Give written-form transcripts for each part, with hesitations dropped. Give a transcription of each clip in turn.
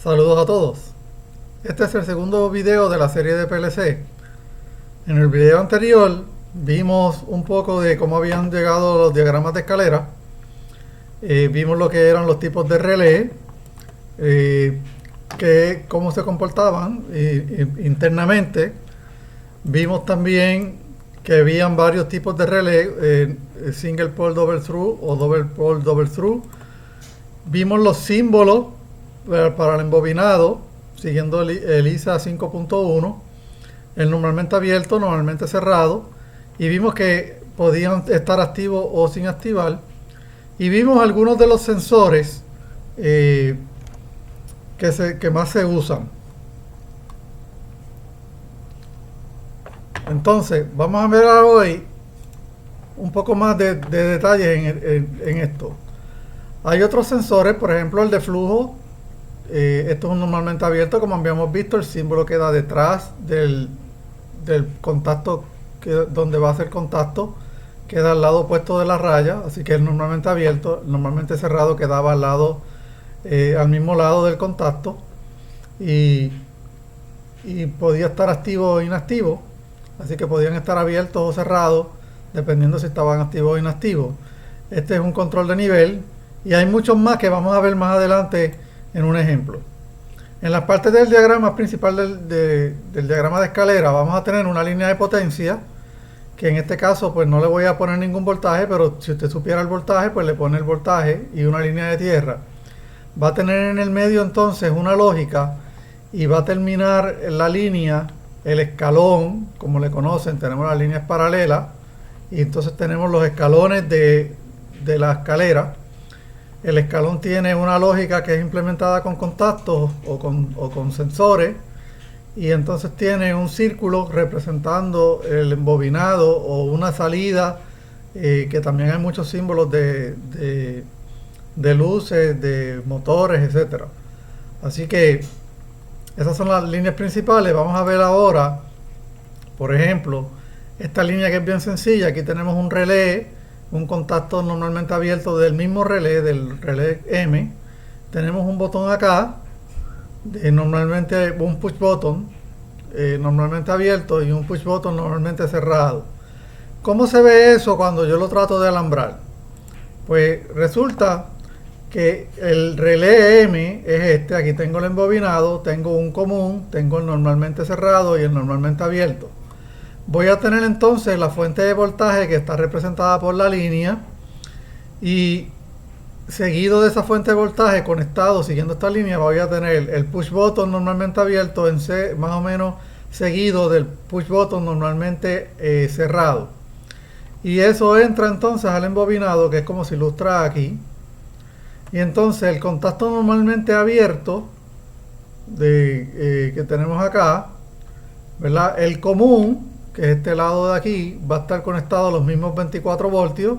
Saludos a todos. Este es el segundo video de la serie de PLC. En el video anterior vimos un poco de cómo habían llegado los diagramas de escalera. Vimos lo que eran los tipos de relé, cómo se comportaban internamente. Vimos también que habían varios tipos de relé, single pole double through o double pole double through. Vimos los símbolos para el embobinado, siguiendo el ISA 5.1, el normalmente abierto, normalmente cerrado, y vimos que podían estar activos o sin activar, y vimos algunos de los sensores que más se usan. Entonces, vamos a ver hoy un poco más de detalles en esto. Hay otros sensores, por ejemplo el de flujo. Esto es un normalmente abierto, como habíamos visto, el símbolo queda detrás del contacto, donde va a ser contacto, queda al lado opuesto de la raya, así que el normalmente abierto, normalmente cerrado quedaba al mismo lado del contacto y podía estar activo o inactivo, así que podían estar abiertos o cerrados dependiendo si estaban activos o inactivos. Este es un control de nivel y hay muchos más que vamos a ver más adelante en un ejemplo. En las partes del diagrama principal del diagrama de escalera vamos a tener una línea de potencia, que en este caso pues no le voy a poner ningún voltaje, pero si usted supiera el voltaje pues le pone el voltaje y una línea de tierra. Va a tener en el medio entonces una lógica y va a terminar la línea, el escalón, como le conocen, tenemos las líneas paralelas y entonces tenemos los escalones de la escalera. El escalón tiene una lógica que es implementada con contactos o con sensores, y entonces tiene un círculo representando el embobinado o una salida, que también hay muchos símbolos de luces, de motores, etcétera. Así que esas son las líneas principales. Vamos a ver ahora, por ejemplo, esta línea que es bien sencilla. Aquí tenemos un relé, un contacto normalmente abierto del mismo relé, del relé M. Tenemos un botón acá, normalmente un push button normalmente abierto y un push button normalmente cerrado. ¿Cómo se ve eso cuando yo lo trato de alambrar? Pues resulta que el relé M es este. Aquí tengo el embobinado, tengo un común, tengo el normalmente cerrado y el normalmente abierto. Voy a tener entonces la fuente de voltaje que está representada por la línea, y seguido de esa fuente de voltaje conectado siguiendo esta línea voy a tener el push button normalmente abierto en C, más o menos seguido del push button normalmente cerrado, y eso entra entonces al embobinado, que es como se ilustra aquí. Y entonces el contacto normalmente abierto que tenemos acá, ¿verdad? El común, que es este lado de aquí, va a estar conectado a los mismos 24 voltios,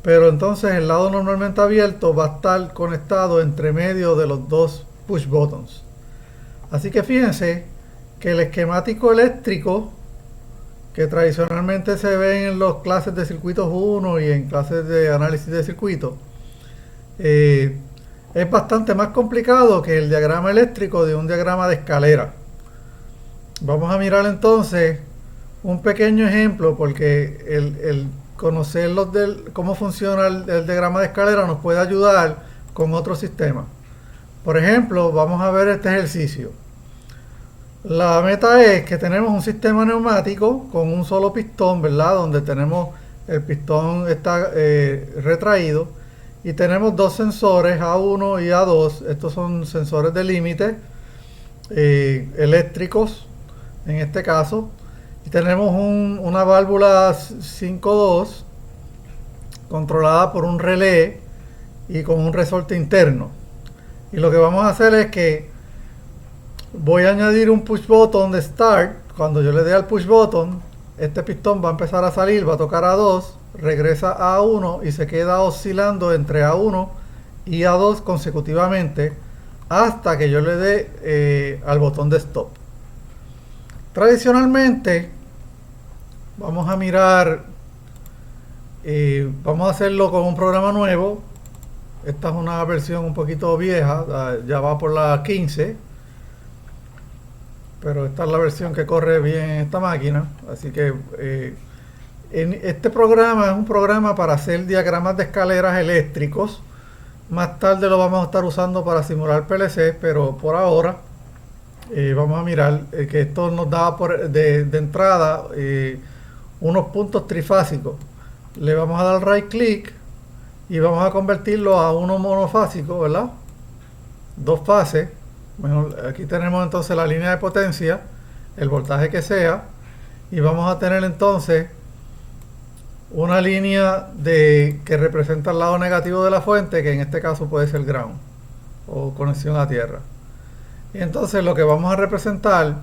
pero entonces el lado normalmente abierto va a estar conectado entre medio de los dos push buttons. Así que fíjense que el esquemático eléctrico que tradicionalmente se ve en las clases de circuitos 1 y en clases de análisis de circuitos, es bastante más complicado que el diagrama eléctrico de un diagrama de escalera. Vamos a mirar entonces un pequeño ejemplo, porque el conocer cómo funciona el diagrama de escalera nos puede ayudar con otros sistemas. Por ejemplo, vamos a ver este ejercicio. La meta es que tenemos un sistema neumático con un solo pistón, ¿verdad? Donde tenemos el pistón está retraído, y tenemos dos sensores, A1 y A2. Estos son sensores de límite eléctricos en este caso. Y tenemos una válvula 5.2 controlada por un relé y con un resorte interno. Y lo que vamos a hacer es que voy a añadir un push button de start. Cuando yo le dé al push button, este pistón va a empezar a salir, va a tocar A2, regresa a A1 y se queda oscilando entre A1 y A2 consecutivamente hasta que yo le dé al botón de stop. Tradicionalmente vamos a mirar, vamos a hacerlo con un programa nuevo. Esta es una versión un poquito vieja, ya va por la 15, pero esta es la versión que corre bien en esta máquina. Así que este programa es un programa para hacer diagramas de escaleras eléctricos. Más tarde lo vamos a estar usando para simular PLC, pero por ahora vamos a mirar que esto nos da de entrada unos puntos trifásicos. Le vamos a dar right click y vamos a convertirlo a uno monofásico, ¿verdad? Dos fases. Bueno, aquí tenemos entonces la línea de potencia, el voltaje que sea, y vamos a tener entonces una línea que representa el lado negativo de la fuente, que en este caso puede ser ground o conexión a tierra. Y entonces lo que vamos a representar,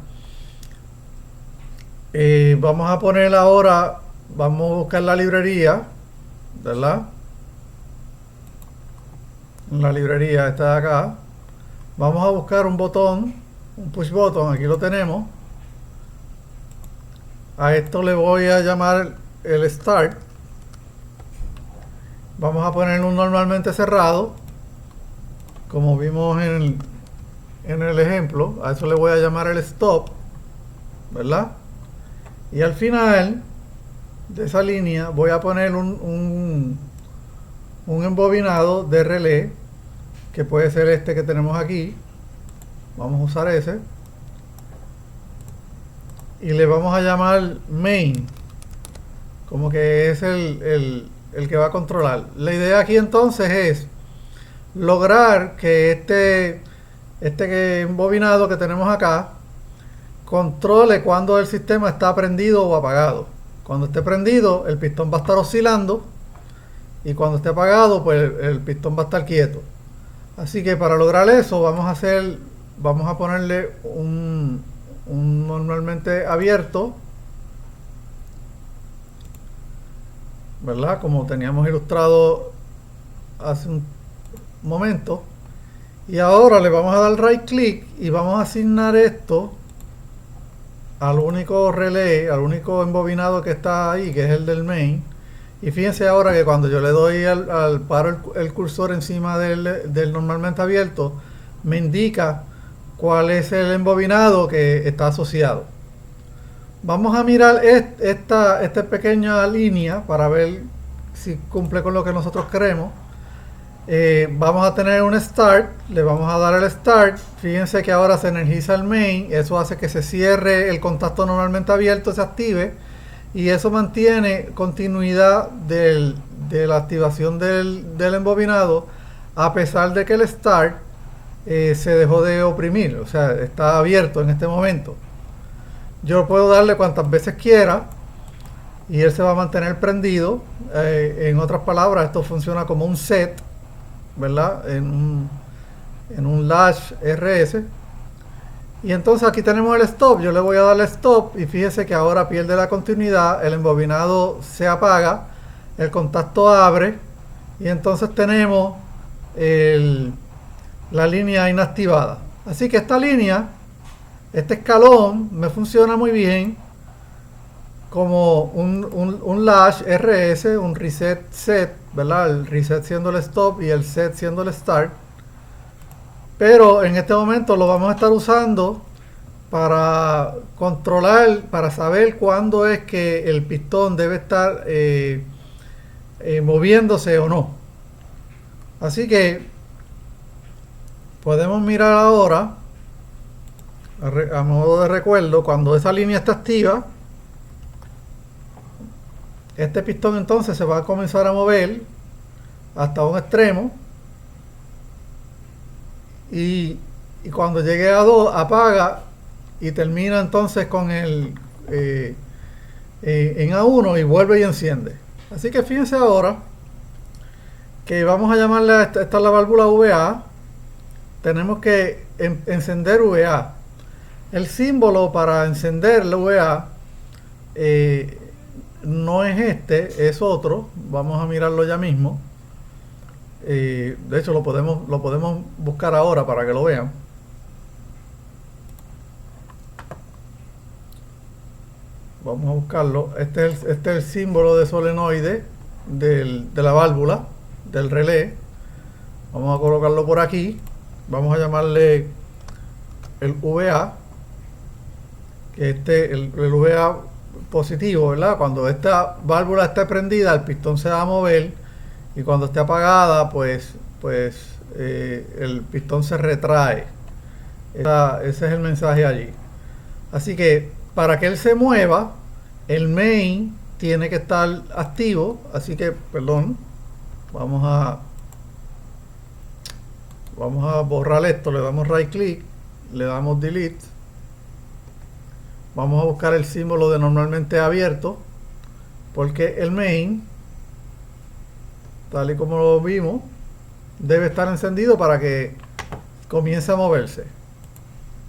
vamos a poner ahora, vamos a buscar la librería, ¿verdad? La librería está acá. Vamos a buscar un botón, un push button, aquí lo tenemos. A esto le voy a llamar el start. Vamos a poner un normalmente cerrado, como vimos en el ejemplo. A eso le voy a llamar el stop, ¿verdad? Y al final de esa línea voy a poner un embobinado de relé, que puede ser este que tenemos aquí. Vamos a usar ese y le vamos a llamar main, como que es el que va a controlar. La idea aquí entonces es lograr que este embobinado que tenemos acá controle cuando el sistema está prendido o apagado. Cuando esté prendido, el pistón va a estar oscilando, y cuando esté apagado, pues el pistón va a estar quieto. Así que para lograr eso vamos a ponerle un normalmente abierto, ¿verdad? Como teníamos ilustrado hace un momento. Y ahora le vamos a dar right click y vamos a asignar esto al único relé, al único embobinado que está ahí, que es el del main. Y fíjense ahora que cuando yo le doy paro el cursor encima del normalmente abierto, me indica cuál es el embobinado que está asociado. Vamos a mirar esta pequeña línea para ver si cumple con lo que nosotros queremos. Vamos a tener un start, le vamos a dar el start. Fíjense que ahora se energiza el main, eso hace que se cierre el contacto normalmente abierto, se active, y eso mantiene continuidad de la activación del embobinado, a pesar de que el start se dejó de oprimir, o sea, está abierto en este momento. Yo puedo darle cuantas veces quiera y él se va a mantener prendido. En otras palabras, esto funciona como un set, ¿verdad? En un latch RS. Y entonces aquí tenemos el stop. Yo le voy a darle stop y fíjese que ahora pierde la continuidad, el embobinado se apaga, el contacto abre, y entonces tenemos la línea inactivada. Así que esta línea, este escalón, me funciona muy bien como un latch RS, un reset set, ¿verdad? El reset siendo el stop y el set siendo el start. Pero en este momento lo vamos a estar usando para controlar, para saber cuándo es que el pistón debe estar moviéndose o no. Así que podemos mirar ahora, a modo de recuerdo, cuando esa línea está activa, este pistón entonces se va a comenzar a mover hasta un extremo, y cuando llegue a 2 apaga y termina entonces con en A1 y vuelve y enciende. Así que fíjense ahora que vamos a llamarle a esta es la válvula VA. Tenemos que encender VA. El símbolo para encender la VA no es este, es otro. Vamos a mirarlo ya mismo. De hecho lo podemos buscar ahora para que lo vean. Vamos a buscarlo. Este es el símbolo de solenoide de la válvula, del relé. Vamos a colocarlo por aquí. Vamos a llamarle el VA, que el VA positivo, ¿verdad? Cuando esta válvula esté prendida, el pistón se va a mover, y cuando esté apagada, pues el pistón se retrae. Ese es el mensaje allí. Así que para que él se mueva, el main tiene que estar activo. Así que, perdón, vamos a borrar esto. Le damos right click, le damos delete. Vamos a buscar el símbolo de normalmente abierto, porque el main, tal y como lo vimos, debe estar encendido para que comience a moverse.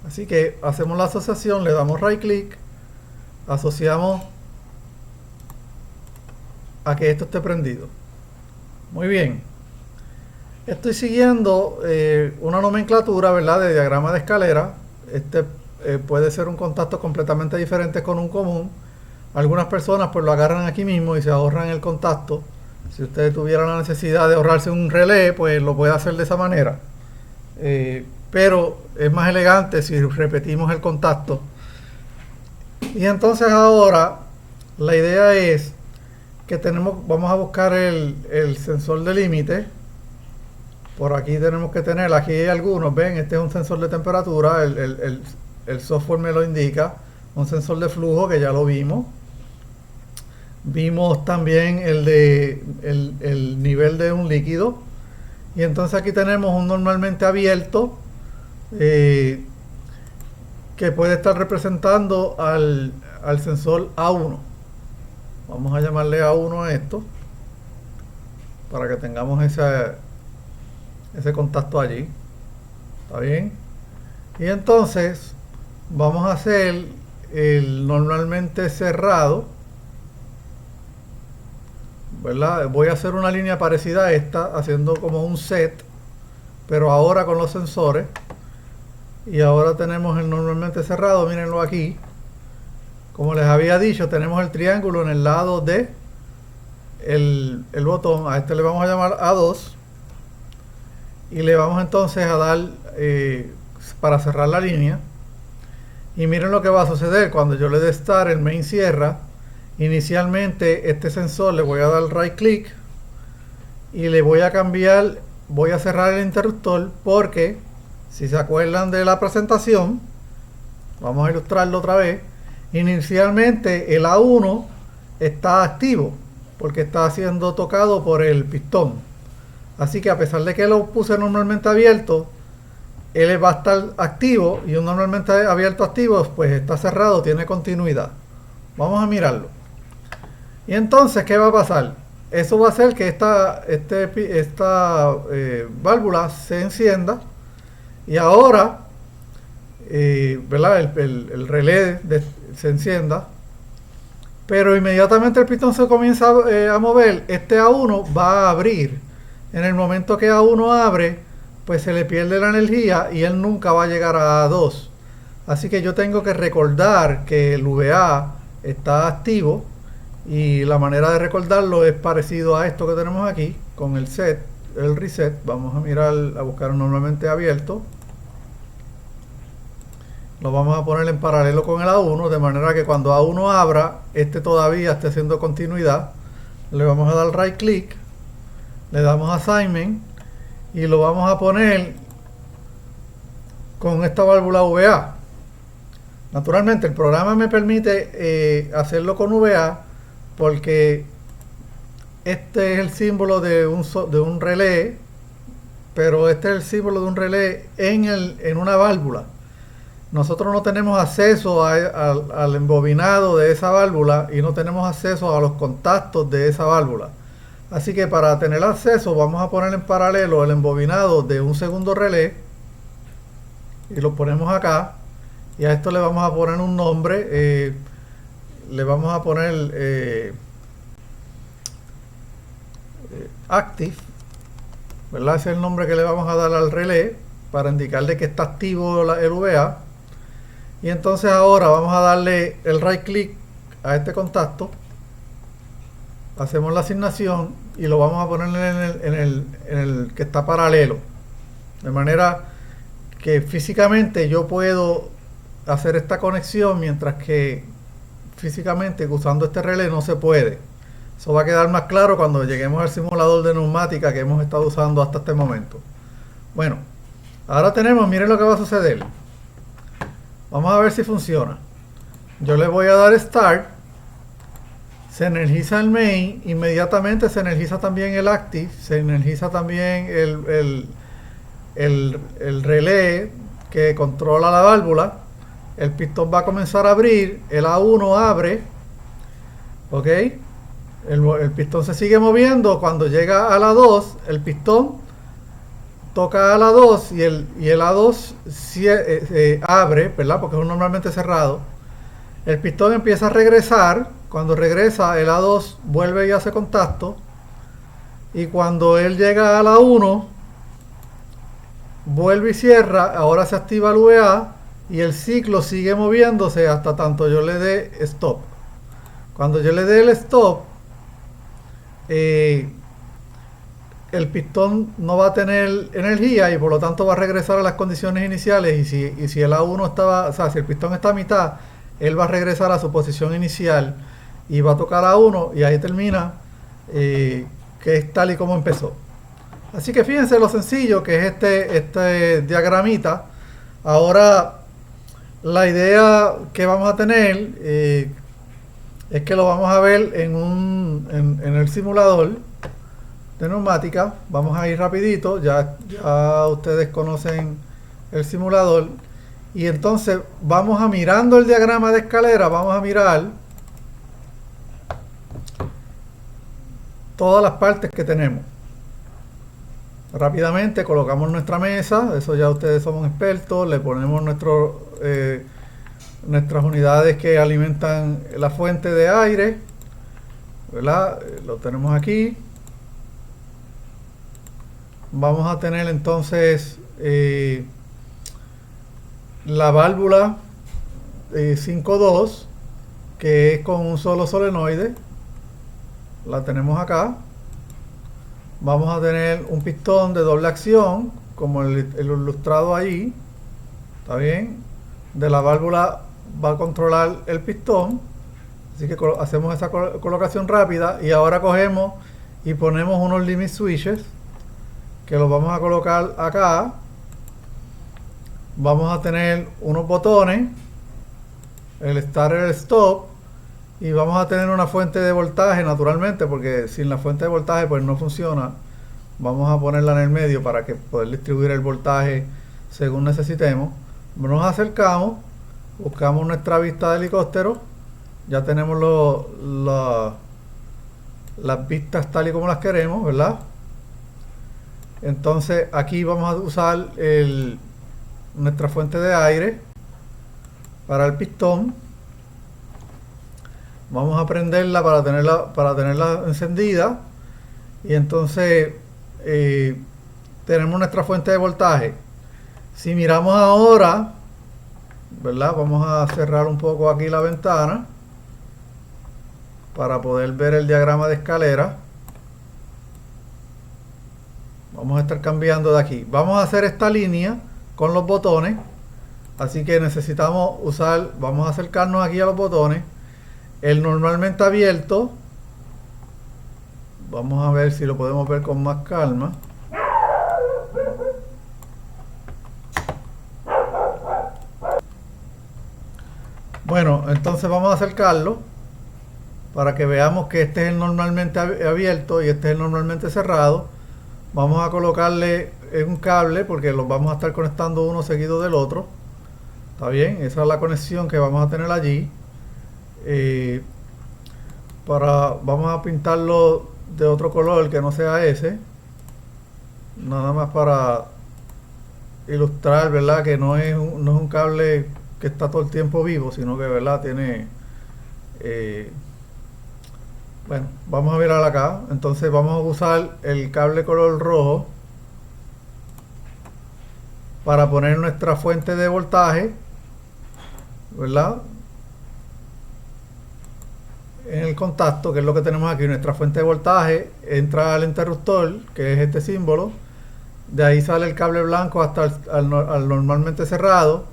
Así que hacemos la asociación, le damos right click, asociamos a que esto esté prendido. Muy bien. Estoy siguiendo una nomenclatura, ¿verdad?, de diagrama de escalera. Puede ser un contacto completamente diferente con un común. Algunas personas pues lo agarran aquí mismo y se ahorran el contacto. Si usted tuviera la necesidad de ahorrarse un relé, pues lo puede hacer de esa manera. Pero es más elegante si repetimos el contacto. Y entonces ahora la idea es que vamos a buscar el sensor de límite. Por aquí tenemos que tener, aquí hay algunos, ven, este es un sensor de temperatura, el software me lo indica. Un sensor de flujo, que ya lo vimos. Vimos también el nivel de un líquido. Y entonces aquí tenemos un normalmente abierto, que puede estar representando al sensor A1. Vamos a llamarle A1 a esto, para que tengamos ese contacto allí. ¿Está bien? Y entonces vamos a hacer el normalmente cerrado, ¿verdad? Voy a hacer una línea parecida a esta, haciendo como un set, pero ahora con los sensores. Y ahora tenemos el normalmente cerrado, mírenlo aquí. Como les había dicho, tenemos el triángulo en el lado de el botón. A este le vamos a llamar A2. Y le vamos entonces a dar para cerrar la línea. Y miren lo que va a suceder cuando yo le dé Start, el main cierra. Inicialmente este sensor le voy a dar right click y le voy a cambiar, voy a cerrar el interruptor, porque si se acuerdan de la presentación, vamos a ilustrarlo otra vez. Inicialmente el A1 está activo porque está siendo tocado por el pistón. Así que a pesar de que lo puse normalmente abierto, él va a estar activo, y un normalmente abierto activo pues está cerrado, tiene continuidad. Vamos a mirarlo. Y entonces, ¿qué va a pasar? Eso va a hacer que esta válvula se encienda, y ahora ¿verdad? El relé se encienda, pero inmediatamente el pistón se comienza a mover. Este A1 va a abrir. En el momento que A1 abre, pues se le pierde la energía y él nunca va a llegar a A2. Así que yo tengo que recordar que el VA está activo, y la manera de recordarlo es parecido a esto que tenemos aquí con el reset. Vamos a mirar, a buscar normalmente abierto. Lo vamos a poner en paralelo con el A1, de manera que cuando A1 abra, este todavía esté haciendo continuidad. Le vamos a dar right click, le damos assignment y lo vamos a poner con esta válvula VA. Naturalmente el programa me permite hacerlo con VA, porque este es el símbolo de un relé, pero este es el símbolo de un relé en una válvula. Nosotros no tenemos acceso al embobinado de esa válvula, y no tenemos acceso a los contactos de esa válvula. Así que para tener acceso vamos a poner en paralelo el embobinado de un segundo relé, y lo ponemos acá, y a esto le vamos a poner un nombre. Le vamos a poner active, ¿verdad? Ese es el nombre que le vamos a dar al relé para indicarle que está activo el VA. Y entonces ahora vamos a darle el right click a este contacto, hacemos la asignación y lo vamos a poner en el que está paralelo, de manera que físicamente yo puedo hacer esta conexión, mientras que físicamente usando este relé no se puede. Eso va a quedar más claro cuando lleguemos al simulador de neumática que hemos estado usando hasta este momento. Bueno, ahora tenemos, miren lo que va a suceder. Vamos a ver si funciona. Yo le voy a dar Start. Se energiza el main, inmediatamente se energiza también el active, se energiza también el relé que controla la válvula. El pistón va a comenzar a abrir, el A1 abre, ok, el pistón se sigue moviendo. Cuando llega a la 2, el pistón toca a la 2 y el A2 abre, ¿verdad? Porque es normalmente cerrado. El pistón empieza a regresar. Cuando regresa, el A2 vuelve y hace contacto. Y cuando él llega a la 1, vuelve y cierra. Ahora se activa el VA y el ciclo sigue moviéndose hasta tanto yo le dé stop. Cuando yo le dé el stop, el pistón no va a tener energía y por lo tanto va a regresar a las condiciones iniciales. Y si el A1 estaba, o sea, si el pistón está a mitad, él va a regresar a su posición inicial y va a tocar A1 y ahí termina, que es tal y como empezó. Así que fíjense lo sencillo que es este diagramita. Ahora la idea que vamos a tener es que lo vamos a ver en el simulador de neumática. Vamos a ir rapidito, ya ustedes conocen el simulador. Y entonces vamos a, mirando el diagrama de escalera, vamos a mirar todas las partes que tenemos. Rápidamente colocamos nuestra mesa, eso ya ustedes somos expertos, le ponemos nuestras unidades que alimentan la fuente de aire, ¿verdad? Lo tenemos aquí. Vamos a tener entonces la válvula 5.2, que es con un solo solenoide, la tenemos acá. Vamos a tener un pistón de doble acción, como el ilustrado ahí, ¿está bien? De la válvula va a controlar el pistón, así que hacemos esa colocación rápida. Y ahora cogemos y ponemos unos limit switches, que los vamos a colocar acá. Vamos a tener unos botones, el start y el stop, y vamos a tener una fuente de voltaje, naturalmente, porque sin la fuente de voltaje pues no funciona. Vamos a ponerla en el medio para que poder distribuir el voltaje según necesitemos. Nos acercamos, buscamos nuestra vista de helicóptero, ya tenemos las vistas tal y como las queremos, ¿verdad? Entonces aquí vamos a usar nuestra fuente de aire para el pistón. Vamos a prenderla para tenerla encendida. Y entonces tenemos nuestra fuente de voltaje. Si miramos ahora, ¿verdad? Vamos a cerrar un poco aquí la ventana para poder ver el diagrama de escalera. Vamos a estar cambiando de aquí. Vamos a hacer esta línea con los botones, así que necesitamos vamos a acercarnos aquí a los botones. El normalmente abierto, vamos a ver si lo podemos ver con más calma. Bueno, entonces vamos a acercarlo para que veamos que este es el normalmente abierto y este es el normalmente cerrado. Vamos a colocarle un cable porque los vamos a estar conectando uno seguido del otro. ¿Está bien? Esa es la conexión que vamos a tener allí. Vamos a pintarlo de otro color que no sea ese. Nada más para ilustrar, ¿verdad? Que no es un cable que está todo el tiempo vivo, sino que, ¿verdad? Tiene... bueno, vamos a mirar acá. Entonces vamos a usar el cable color rojo para poner nuestra fuente de voltaje, ¿verdad? en el contacto, que es lo que tenemos aquí, nuestra fuente de voltaje, entra al interruptor, que es este símbolo, de ahí sale el cable blanco hasta al normalmente cerrado,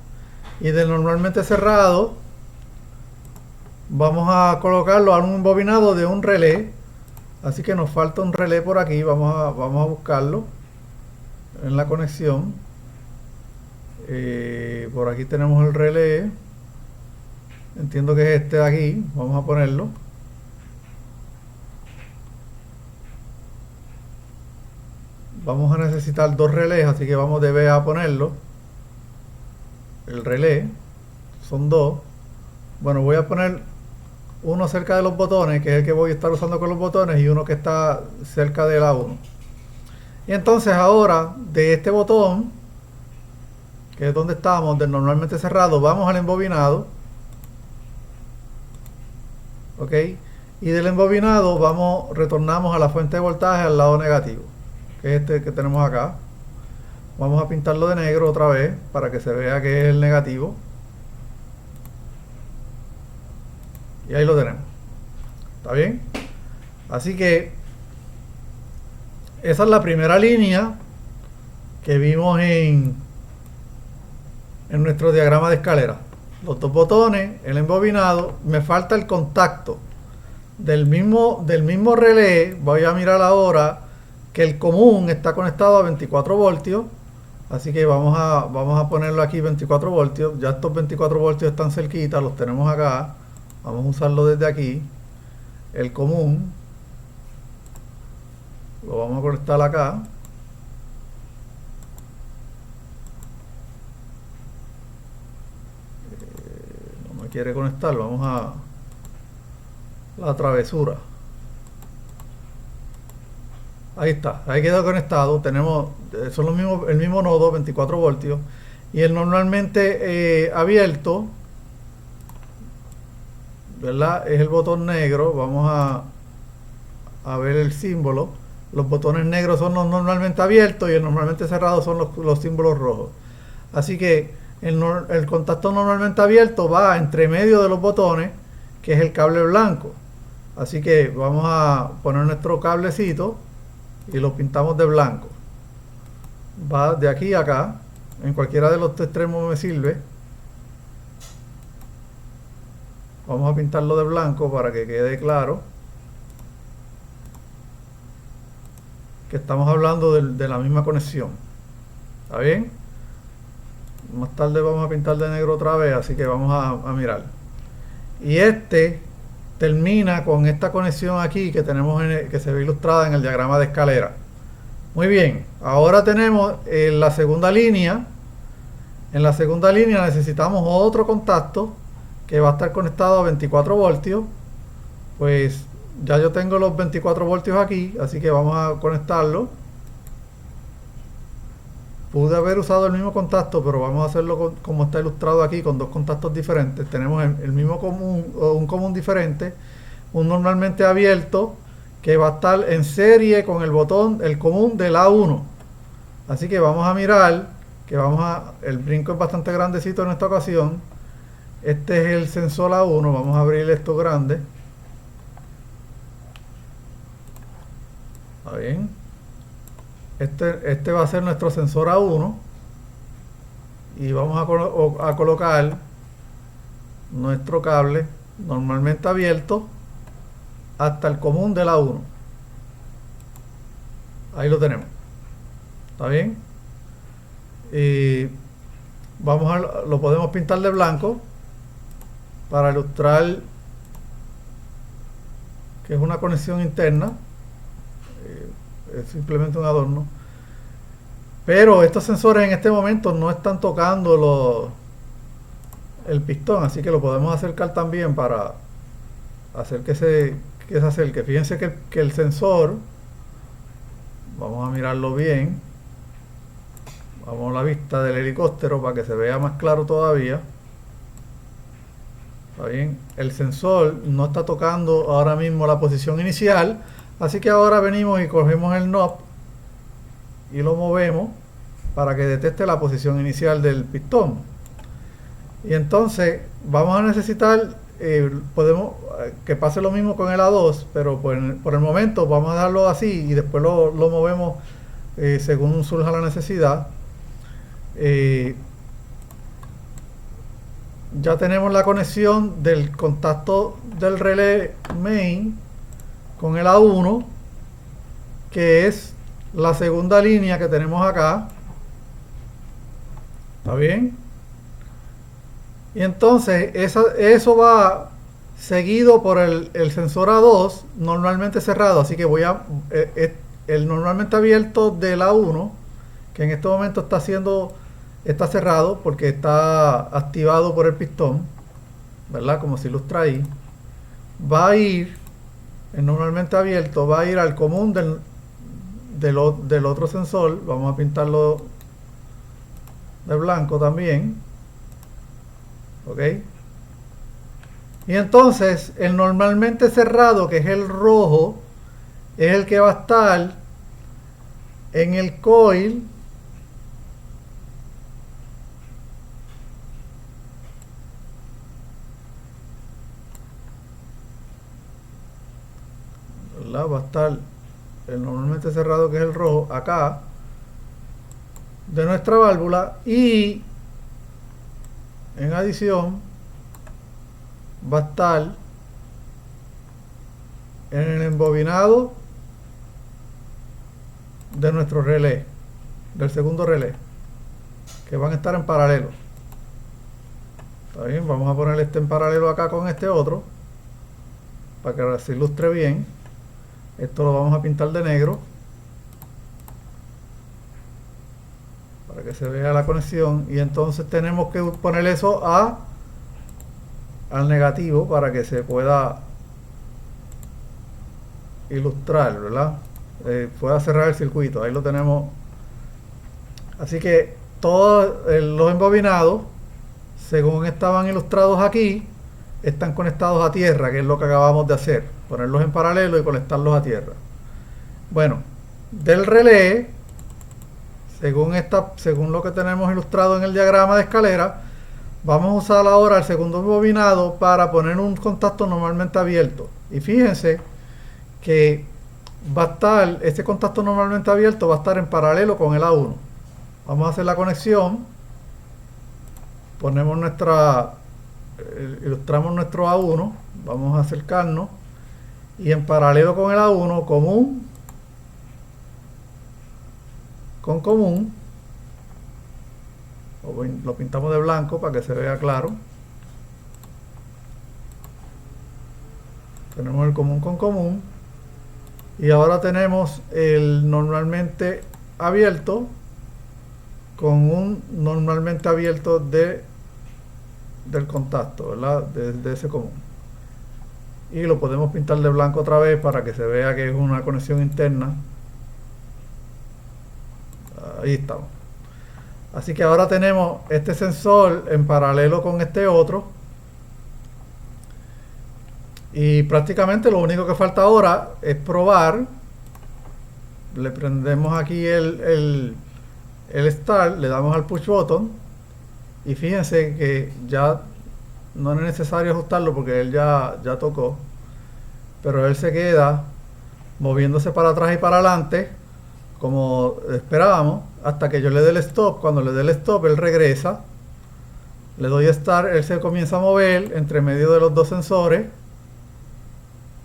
y del normalmente cerrado vamos a colocarlo a un bobinado de un relé, así que nos falta un relé por aquí, vamos a buscarlo en la conexión. Por aquí tenemos el relé, entiendo que es este de aquí, vamos a ponerlo. Vamos a necesitar dos relés, así que vamos a ponerlo. El relé son dos. Bueno, voy a poner uno cerca de los botones, que es el que voy a estar usando con los botones, y uno que está cerca de la 1. Y entonces ahora de este botón, que es donde estamos, del normalmente cerrado, vamos al embobinado. Ok, y del embobinado retornamos a la fuente de voltaje al lado negativo, que es este que tenemos acá. Vamos a pintarlo de negro otra vez para que se vea que es el negativo. Y ahí lo tenemos. ¿Está bien? Así que esa es la primera línea que vimos en nuestro diagrama de escalera. Los dos botones, el embobinado. Me falta el contacto del mismo relé. Voy a mirar ahora que el común está conectado a 24 voltios. Así que vamos a ponerlo aquí 24 voltios. Ya estos 24 voltios están cerquita, los tenemos acá. Vamos a usarlo desde aquí. El común lo vamos a conectar acá. No me quiere conectar, vamos a la travesura. Ahí está, ahí quedó conectado. Tenemos son los mismos, el mismo nodo, 24 voltios. Y el normalmente abierto, ¿verdad? Es el botón negro. Vamos a ver el símbolo. Los botones negros son los normalmente abiertos y el normalmente cerrado son los símbolos rojos. Así que el contacto normalmente abierto va entre medio de los botones, que es el cable blanco. Así que vamos a poner nuestro cablecito y lo pintamos de blanco. Va de aquí a acá, en cualquiera de los extremos me sirve. Vamos a pintarlo de blanco para que quede claro que estamos hablando de la misma conexión. ¿Está bien? Más tarde vamos a pintar de negro otra vez, así que vamos a mirar. Y este termina con esta conexión aquí que tenemos que se ve ilustrada en el diagrama de escalera. Muy bien, ahora tenemos la segunda línea. En la segunda línea necesitamos otro contacto que va a estar conectado a 24 voltios. Pues ya yo tengo los 24 voltios aquí, así que vamos a conectarlo. Pude haber usado el mismo contacto, pero vamos a hacerlo como está ilustrado aquí, con dos contactos diferentes. Tenemos el mismo común, o un común diferente, un normalmente abierto, que va a estar en serie con el botón, el común del A1. Así que vamos a mirar, que el brinco es bastante grandecito en esta ocasión. Este es el sensor A1, vamos a abrir esto grande. ¿Está bien? Este va a ser nuestro sensor A1 y vamos a colocar nuestro cable normalmente abierto hasta el común de la 1. Ahí lo tenemos. ¿Está bien? Y lo podemos pintar de blanco para ilustrar que es una conexión interna. Es simplemente un adorno. Pero estos sensores en este momento no están tocando el pistón, así que lo podemos acercar también para hacer que se acerque. Fíjense que el sensor, vamos a mirarlo bien, vamos a la vista del helicóptero para que se vea más claro todavía. ¿Está bien? El sensor no está tocando ahora mismo la posición inicial, así que ahora venimos y cogemos el knob y lo movemos para que detecte la posición inicial del pistón. Y entonces vamos a necesitar podemos que pase lo mismo con el A2, pero por el momento vamos a darlo así y después lo movemos según surja la necesidad. Ya tenemos la conexión del contacto del relé main con el A1, que es la segunda línea que tenemos acá. ¿Está bien? Y entonces eso va seguido por el sensor A2 normalmente cerrado, así que el normalmente abierto del A1, que en este momento está cerrado porque está activado por el pistón, ¿verdad? Como se ilustra ahí. Va a ir, el normalmente abierto va a ir al común del otro sensor. Vamos a pintarlo de blanco también. ¿Ok? Y entonces el normalmente cerrado, que es el rojo, es el que va a estar en el coil ¿verdad? Va a estar el normalmente cerrado, que es el rojo, acá de nuestra válvula, y en adición va a estar en el embobinado de nuestro relé, del segundo relé, que van a estar en paralelo. Está bien, vamos a poner este en paralelo acá con este otro para que se ilustre bien. Esto lo vamos a pintar de negro para que se vea la conexión, y entonces tenemos que poner eso al negativo para que se pueda ilustrar, ¿verdad? Pueda cerrar el circuito. Ahí lo tenemos. Así que todos los embobinados, según estaban ilustrados aquí, están conectados a tierra, que es lo que acabamos de hacer, ponerlos en paralelo y conectarlos a tierra. Bueno, del relé, según lo que tenemos ilustrado en el diagrama de escalera, vamos a usar ahora el segundo embobinado para poner un contacto normalmente abierto. Y fíjense que este contacto normalmente abierto va a estar en paralelo con el A1. Vamos a hacer la conexión, ponemos ilustramos nuestro A1, vamos a acercarnos, y en paralelo con el A1, común con común, lo pintamos de blanco para que se vea claro. Tenemos el común con común, y ahora tenemos el normalmente abierto con un normalmente abierto del contacto, ¿verdad? De ese común, y lo podemos pintar de blanco otra vez para que se vea que es una conexión interna. Ahí estamos. Así que ahora tenemos este sensor en paralelo con este otro, y prácticamente lo único que falta ahora es probar. Le prendemos aquí el start, le damos al push button, y fíjense que ya no es necesario ajustarlo porque él ya tocó, pero él se queda moviéndose para atrás y para adelante como esperábamos, hasta que yo le dé el stop. Cuando le dé el stop, él regresa. Le doy start, él se comienza a mover entre medio de los dos sensores.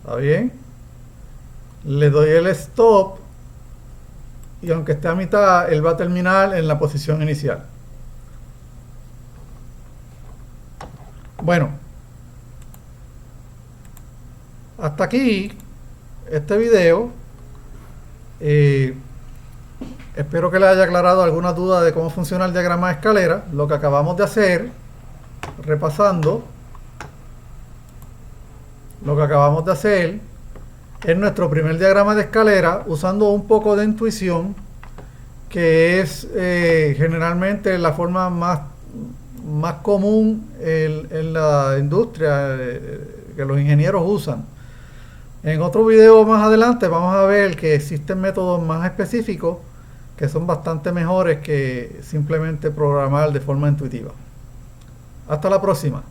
¿Está bien? Le doy el stop, y aunque esté a mitad, él va a terminar en la posición inicial. Bueno, hasta aquí este video. Espero que les haya aclarado alguna duda de cómo funciona el diagrama de escalera. Lo que acabamos de hacer, repasando, lo que acabamos de hacer es nuestro primer diagrama de escalera, usando un poco de intuición, que es generalmente la forma más común en la industria, que los ingenieros usan. En otro video más adelante vamos a ver que existen métodos más específicos que son bastante mejores que simplemente programar de forma intuitiva. Hasta la próxima.